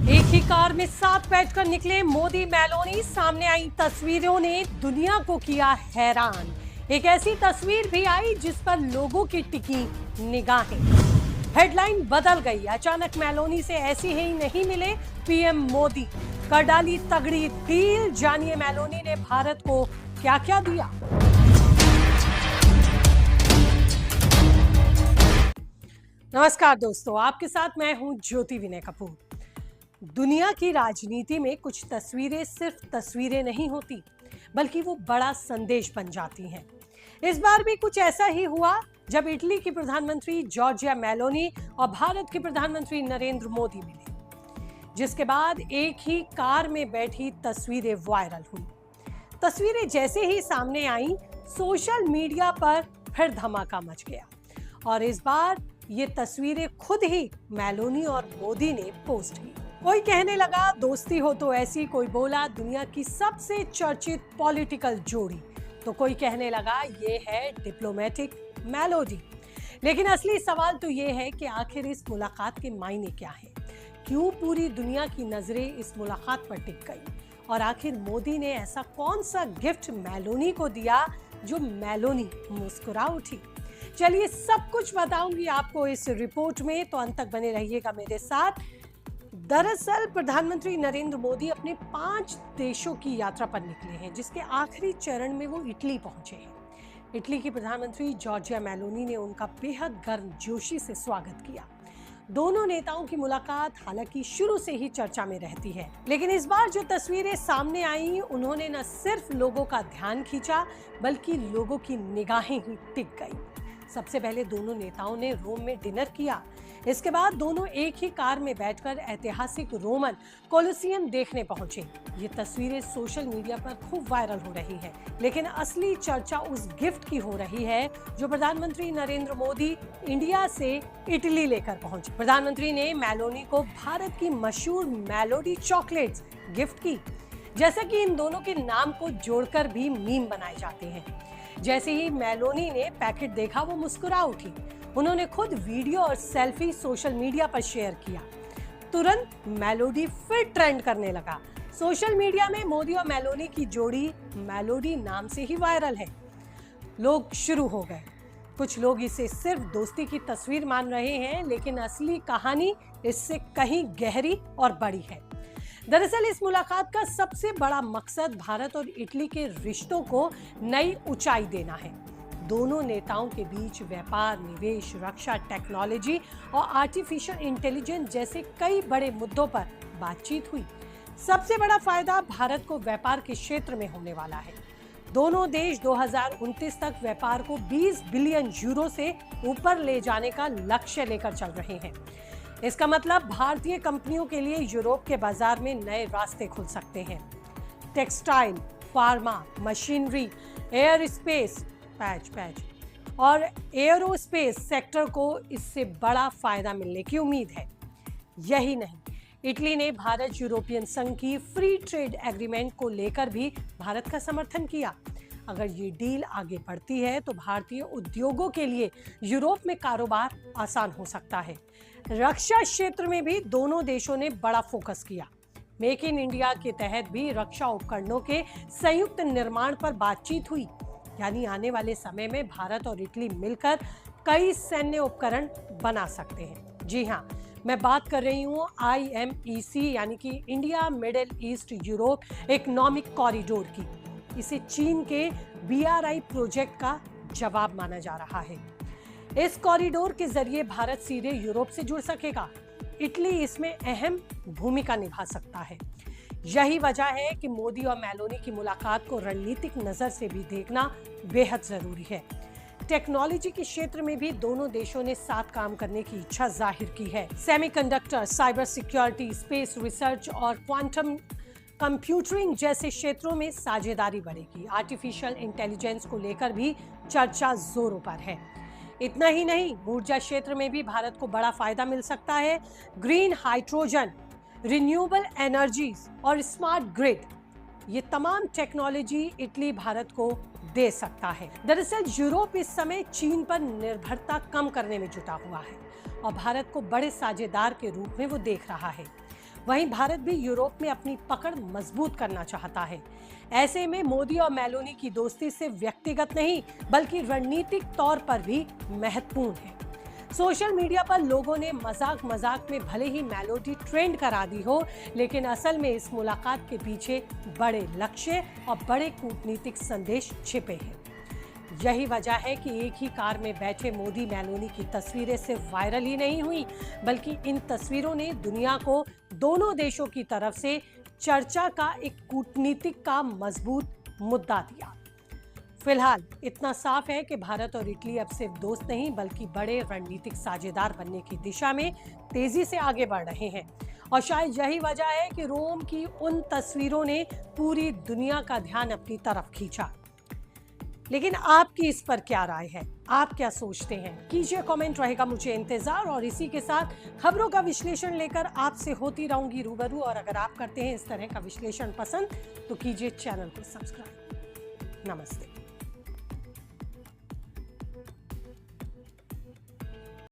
एक ही कार में साथ बैठकर निकले मोदी मेलोनी। सामने आई तस्वीरों ने दुनिया को किया हैरान। एक ऐसी तस्वीर भी आई जिस पर लोगों की टिकी निगाहें। हेडलाइन बदल गई। अचानक मेलोनी से ऐसी ही नहीं मिले पीएम मोदी। कर डाली तगड़ी डील। जानिए मेलोनी ने भारत को क्या क्या दिया। नमस्कार दोस्तों, आपके साथ मैं हूं ज्योति विनय कपूर। दुनिया की राजनीति में कुछ तस्वीरें सिर्फ तस्वीरें नहीं होती, बल्कि वो बड़ा संदेश बन जाती हैं। इस बार भी कुछ ऐसा ही हुआ जब इटली की प्रधानमंत्री जॉर्जिया मेलोनी और भारत के प्रधानमंत्री नरेंद्र मोदी मिले, जिसके बाद एक ही कार में बैठी तस्वीरें वायरल हुई। तस्वीरें जैसे ही सामने आई, सोशल मीडिया पर फिर धमाका मच गया और इस बार ये तस्वीरें खुद ही मेलोनी और मोदी ने पोस्ट की। कोई कहने लगा दोस्ती हो तो ऐसी, कोई बोला दुनिया की सबसे चर्चित पॉलिटिकल जोड़ी, तो कोई कहने लगा ये है डिप्लोमेटिक मेलोडी। लेकिन असली सवाल तो ये है कि आखिर इस मुलाकात के मायने क्या है, क्यों पूरी दुनिया की नजरें इस मुलाकात पर टिक गई और आखिर मोदी ने ऐसा कौन सा गिफ्ट मेलोनी को दिया जो मेलोनी मुस्कुरा उठी। चलिए सब कुछ बताऊंगी आपको इस रिपोर्ट में, तो अंत तक बने रहिएगा मेरे साथ। दरअसल प्रधानमंत्री नरेंद्र मोदी अपने 5 देशों की यात्रा पर निकले हैं, जिसके आखिरी चरण में वो इटली पहुंचे हैं। इटली की प्रधानमंत्री जॉर्जिया मेलोनी ने उनका बेहद गर्मजोशी से स्वागत किया। दोनों नेताओं की मुलाकात हालांकि शुरू से ही चर्चा में रहती है, लेकिन इस बार जो तस्वीरें सामने आई, उन्होंने न सिर्फ लोगों का ध्यान खींचा, बल्कि लोगों की निगाहें ही टिक गई। सबसे पहले दोनों नेताओं ने रोम में डिनर किया। इसके बाद दोनों एक ही कार में बैठकर ऐतिहासिक रोमन कोलोसियम देखने पहुंचे। ये तस्वीरें सोशल मीडिया पर खूब वायरल हो रही है, लेकिन असली चर्चा उस गिफ्ट की हो रही है जो प्रधानमंत्री नरेंद्र मोदी इंडिया से इटली लेकर पहुंचे। प्रधानमंत्री ने मेलोनी को भारत की मशहूर मेलोडी चॉकलेट्स गिफ्ट की। जैसा कि इन दोनों के नाम को जोड़कर भी मीम बनाए जाते हैं। जैसे ही मेलोनी ने पैकेट देखा, वो मुस्कुरा उठी। उन्होंने खुद वीडियो और सेल्फी सोशल मीडिया पर शेयर किया। तुरंत मेलोडी फिर ट्रेंड करने लगा। सोशल मीडिया में मोदी और मेलोनी की जोड़ी मेलोडी नाम से ही वायरल है। लोग शुरू हो गए। कुछ लोग इसे सिर्फ दोस्ती की तस्वीर मान रहे हैं, लेकिन असली कहानी इससे कहीं गहरी और बड़ी है। दरअसल इस मुलाकात का सबसे बड़ा मकसद भारत और इटली के रिश्तों को नई ऊंचाई देना है। दोनों नेताओं के बीच व्यापार, निवेश, रक्षा, टेक्नोलॉजी और आर्टिफिशियल इंटेलिजेंस जैसे कई बड़े मुद्दों पर बातचीत हुई। सबसे बड़ा फायदा भारत को व्यापार के क्षेत्र में होने वाला है। दोनों देश 2029 तक व्यापार को 20 बिलियन यूरो से ऊपर ले जाने का लक्ष्य लेकर चल रहे हैं। इसका मतलब भारतीय कंपनियों के लिए यूरोप के बाजार में नए रास्ते खुल सकते हैं। Textile, pharma, machinery, air space और एयरोस्पेस सेक्टर को इससे बड़ा फायदा मिलने की उम्मीद है। यही नहीं, इटली ने भारत यूरोपियन संघ की फ्री ट्रेड एग्रीमेंट को लेकर भी भारत का समर्थन किया। अगर ये डील आगे बढ़ती है तो भारतीय उद्योगों के लिए यूरोप में कारोबार आसान हो सकता है। रक्षा क्षेत्र में भी दोनों देशों ने बड़ा फोकस किया। मेक इन इंडिया के तहत भी रक्षा उपकरणों के संयुक्त निर्माण पर बातचीत हुई। यानी आने वाले समय में भारत और इटली मिलकर कई सैन्य उपकरण बना सकते हैं। जी हाँ, मैं बात कर रही हूँ IMEC यानी कि India middle east Europe economic corridor की। इसे चीन के BRI प्रोजेक्ट का जवाब माना जा रहा है। इस कॉरिडोर के जरिए भारत सीधे यूरोप से जुड़ सकेगा। इटली इसमें अहम भूमिका निभा सकता है। यही वजह है कि मोदी और मेलोनी की मुलाकात को रणनीतिक नजर से भी देखना बेहद जरूरी है। टेक्नोलॉजी के क्षेत्र में भी दोनों देशों ने साथ काम करने की इच्छा जाहिर की है। Semiconductor, cyber security, space research और क्वांटम कंप्यूटरिंग जैसे क्षेत्रों में साझेदारी बढ़ेगी। आर्टिफिशियल इंटेलिजेंस को लेकर भी चर्चा जोरों पर है। इतना ही नहीं, ऊर्जा क्षेत्र में भी भारत को बड़ा फायदा मिल सकता है। ग्रीन हाइड्रोजन, रिन्यूएबल एनर्जीज और स्मार्ट ग्रिड, ये तमाम टेक्नोलॉजी इटली भारत को दे सकता है। दरअसल यूरोप इस समय चीन पर निर्भरता कम करने में जुटा हुआ है और भारत को बड़े साझेदार के रूप में वो देख रहा है। वहीं भारत भी यूरोप में अपनी पकड़ मजबूत करना चाहता है। ऐसे में मोदी और मेलोनी की दोस्ती सिर्फ व्यक्तिगत नहीं बल्कि रणनीतिक तौर पर भी महत्वपूर्ण है। सोशल मीडिया पर लोगों ने मजाक मजाक में भले ही मेलोडी ट्रेंड करा दी हो, लेकिन असल में इस मुलाकात के पीछे बड़े लक्ष्य और बड़े कूटनीतिक संदेश छिपे हैं। यही वजह है कि एक ही कार में बैठे मोदी मेलोनी की तस्वीरें सिर्फ वायरल ही नहीं हुई, बल्कि इन तस्वीरों ने दुनिया को दोनों देशों की तरफ से चर्चा का एक कूटनीतिक का मजबूत मुद्दा दिया। फिलहाल इतना साफ है कि भारत और इटली अब सिर्फ दोस्त नहीं बल्कि बड़े रणनीतिक साझेदार बनने की दिशा में तेजी से आगे बढ़ रहे हैं। और शायद यही वजह है कि रोम की उन तस्वीरों ने पूरी दुनिया का ध्यान अपनी तरफ खींचा। लेकिन आपकी इस पर क्या राय है? आप क्या सोचते हैं? कीजिए कमेंट, रहेगा मुझे इंतजार। और इसी के साथ खबरों का विश्लेषण लेकर आपसे होती रहूंगी रूबरू। और अगर आप करते हैं इस तरह का विश्लेषण पसंद तो कीजिए चैनल को सब्सक्राइब। नमस्ते।